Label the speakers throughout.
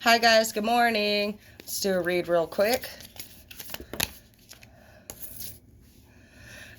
Speaker 1: Hi guys, good morning. Let's do a read real quick.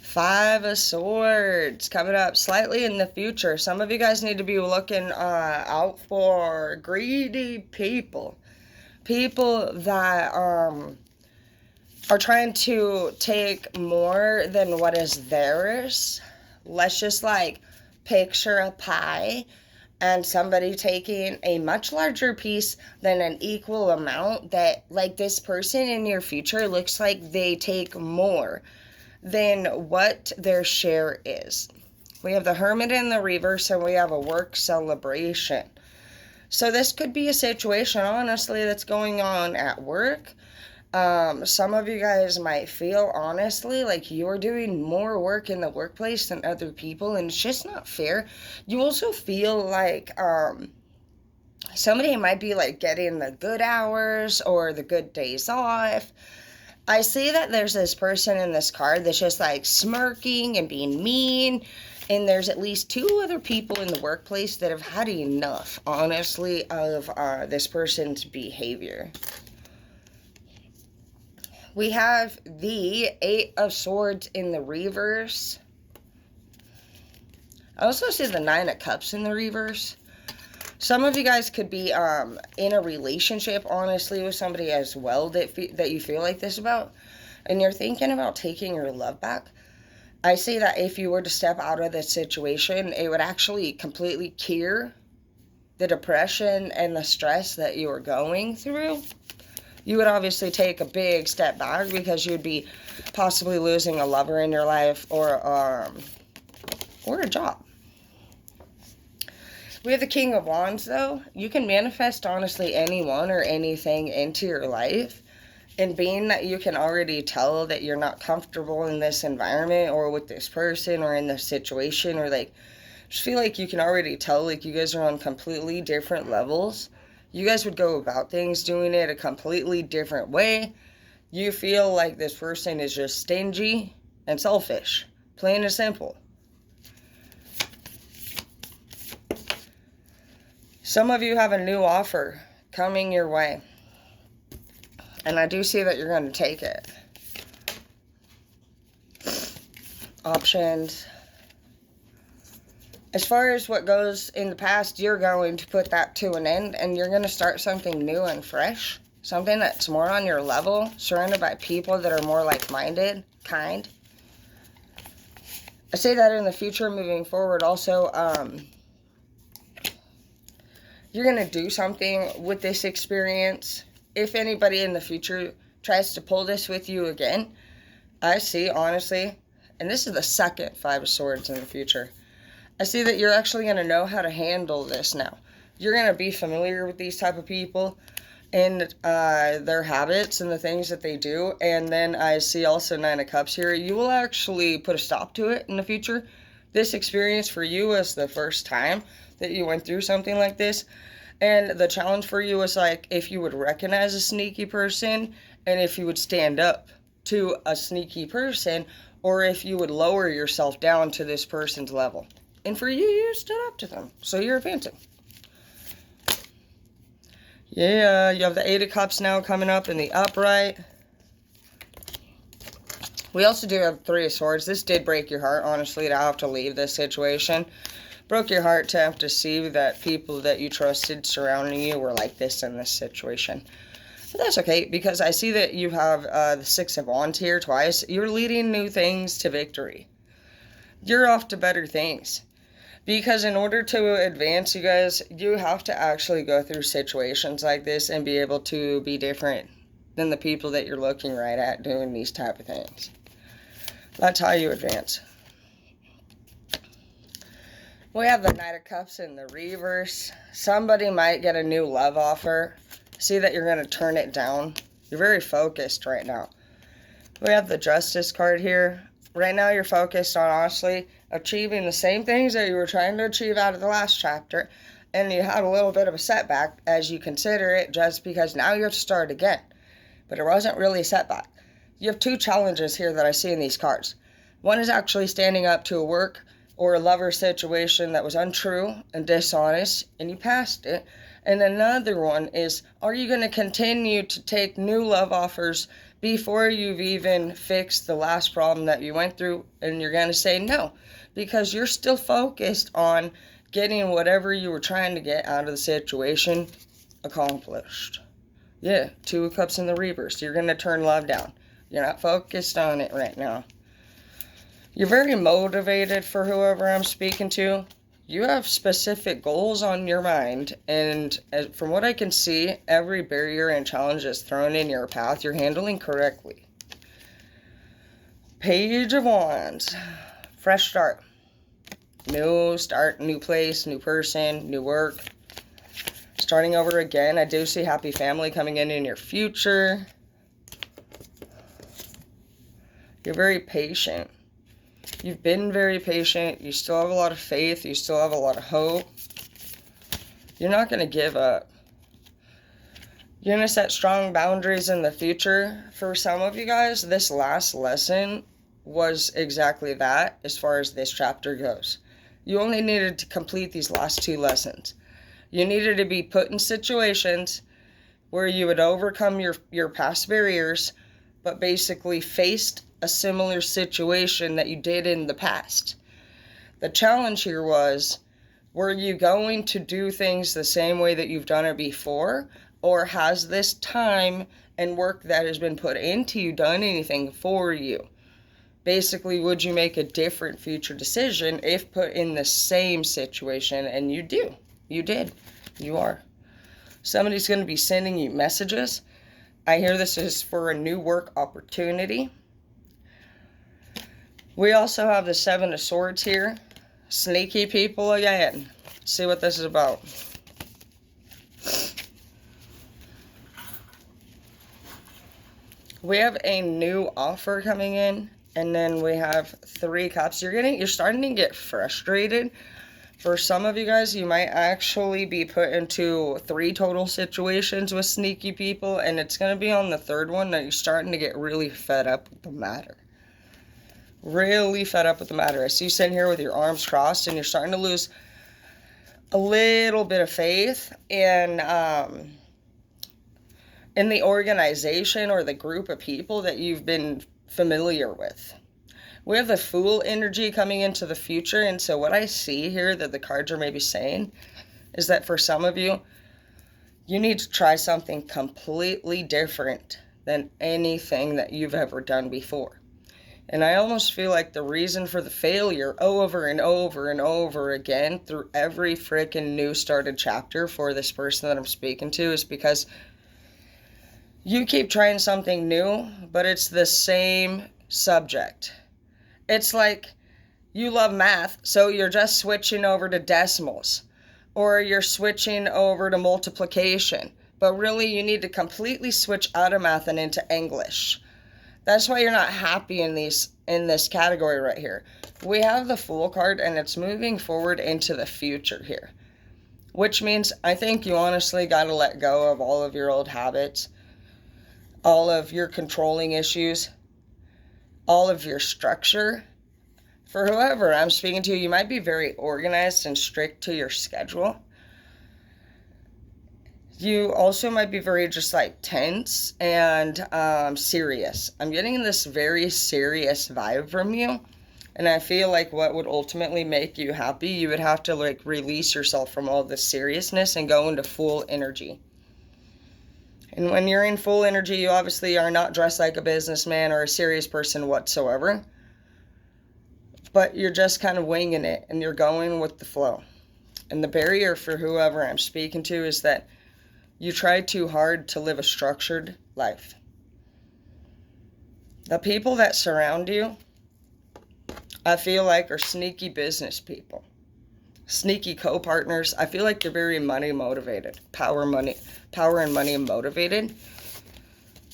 Speaker 1: Five of Swords coming up slightly in the future. Some of you guys need to be looking out for greedy people. People that are trying to take more than what is theirs. Let's just picture a pie and somebody taking a much larger piece than an equal amount, that this person in your future looks like they take more than what their share is. We have the Hermit in the reverse, and we have a work celebration. So this could be a situation, honestly, that's going on at work. Some of you guys might feel, honestly, like you're doing more work in the workplace than other people, and it's just not fair. You also feel like somebody might be getting the good hours or the good days off. I see that there's this person in this card that's just smirking and being mean, and there's at least two other people in the workplace that have had enough, honestly, of this person's behavior. We have the Eight of Swords in the reverse. I also see the Nine of Cups in the reverse. Some of you guys could be in a relationship, honestly, with somebody as well that you feel like this about, and you're thinking about taking your love back. I say that if you were to step out of this situation, it would actually completely cure the depression and the stress that you were going through. You would obviously take a big step back because you would be possibly losing a lover in your life or a job. We have the King of Wands, though. You can manifest, honestly, anyone or anything into your life. And being that you can already tell that you're not comfortable in this environment or with this person or in this situation, or just feel like you can already tell you guys are on completely different levels. You guys would go about things doing it a completely different way. You feel like this person is just stingy and selfish. Plain and simple. Some of you have a new offer coming your way. And I do see that you're going to take it. Options. As far as what goes in the past, you're going to put that to an end, and you're going to start something new and fresh. Something that's more on your level, surrounded by people that are more like-minded, kind. I say that in the future, moving forward, also, you're going to do something with this experience. If anybody in the future tries to pull this with you again, I see, honestly, and this is the second Five of Swords in the future, I see that you're actually going to know how to handle this now. You're going to be familiar with these type of people and their habits and the things that they do. And then I see also Nine of Cups here. You will actually put a stop to it in the future. This experience for you was the first time that you went through something like this. And the challenge for you was if you would recognize a sneaky person, and if you would stand up to a sneaky person, or if you would lower yourself down to this person's level. And for you, you stood up to them. So you're advancing. Yeah, you have the Eight of Cups now coming up in the upright. We also do have Three of Swords. This did break your heart, honestly, to have to leave this situation. Broke your heart to have to see that people that you trusted surrounding you were like this in this situation. But that's okay, because I see that you have the Six of Wands here twice. You're leading new things to victory. You're off to better things. Because in order to advance, you guys, you have to actually go through situations like this and be able to be different than the people that you're looking right at doing these type of things. That's how you advance. We have the Knight of Cups in the reverse. Somebody might get a new love offer. See that you're going to turn it down. You're very focused right now. We have the Justice card here. Right now you're focused on, honestly, achieving the same things that you were trying to achieve out of the last chapter. And you had a little bit of a setback as you consider it, just because now you have to start again. But it wasn't really a setback. You have two challenges here that I see in these cards. One is actually standing up to a work or a lover situation that was untrue and dishonest, and you passed it. And another one is, are you going to continue to take new love offers before you've even fixed the last problem that you went through? And you're going to say no, because you're still focused on getting whatever you were trying to get out of the situation accomplished. Yeah, 2 of Cups in the reverse. You're going to turn love down. You're not focused on it right now. You're very motivated for whoever I'm speaking to. You have specific goals on your mind, and from what I can see, every barrier and challenge that's thrown in your path, you're handling correctly. Page of Wands. Fresh start. New start, new place, new person, new work. Starting over again. I do see happy family coming in your future. You're very patient. You've been very patient. You still have a lot of faith. You still have a lot of hope. You're not going to give up. You're going to set strong boundaries in the future. For some of you guys, this last lesson was exactly that as far as this chapter goes. You only needed to complete these last 2 lessons. You needed to be put in situations where you would overcome your past barriers, but basically faced a similar situation that you did in the past. The challenge here was, were you going to do things the same way that you've done it before? Or has this time and work that has been put into you done anything for you? Basically, would you make a different future decision if put in the same situation? And you do. You did. You are. Somebody's going to be sending you messages. I hear this is for a new work opportunity. We also have the 7 of Swords here. Sneaky people again. Let's see what this is about. We have a new offer coming in. And then we have 3 Cups. You're starting to get frustrated. For some of you guys, you might actually be put into 3 total situations with sneaky people. And it's going to be on the 3rd one that you're starting to get really fed up with the matter. Really fed up with the matter. I see you sitting here with your arms crossed and you're starting to lose a little bit of faith in the organization or the group of people that you've been familiar with. We have the Fool energy coming into the future, and so what I see here that the cards are maybe saying is that for some of you, you need to try something completely different than anything that you've ever done before. And I almost feel like the reason for the failure over and over and over again through every freaking new started chapter for this person that I'm speaking to is because you keep trying something new, but it's the same subject. It's like you love math, so you're just switching over to decimals, or you're switching over to multiplication, but really you need to completely switch out of math and into English. That's why you're not happy in this category right here. We have the Fool card, and it's moving forward into the future here, which means I think you honestly got to let go of all of your old habits, all of your controlling issues, all of your structure. For whoever I'm speaking to, you might be very organized and strict to your schedule. You also might be very just like tense and serious. I'm getting this very serious vibe from you. And I feel like what would ultimately make you happy, you would have to like release yourself from all this seriousness and go into Fool energy. And when you're in Fool energy, you obviously are not dressed like a businessman or a serious person whatsoever. But you're just kind of winging it and you're going with the flow. And the barrier for whoever I'm speaking to is that you try too hard to live a structured life. The people that surround you, I feel like, are sneaky business people. Sneaky co-partners. I feel like they're very money motivated. Power and money motivated.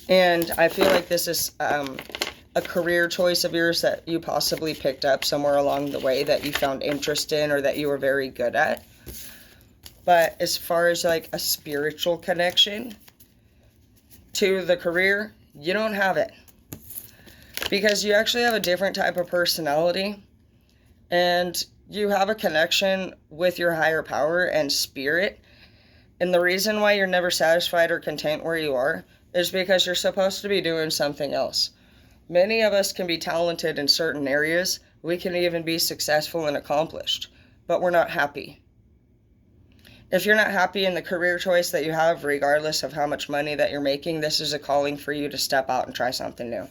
Speaker 1: And I feel like this is a career choice of yours that you possibly picked up somewhere along the way that you found interest in or that you were very good at. But as far as like a spiritual connection to the career, you don't have it. Because you actually have a different type of personality. And you have a connection with your higher power and spirit. And the reason why you're never satisfied or content where you are is because you're supposed to be doing something else. Many of us can be talented in certain areas. We can even be successful and accomplished, but we're not happy. If you're not happy in the career choice that you have, regardless of how much money that you're making, this is a calling for you to step out and try something new.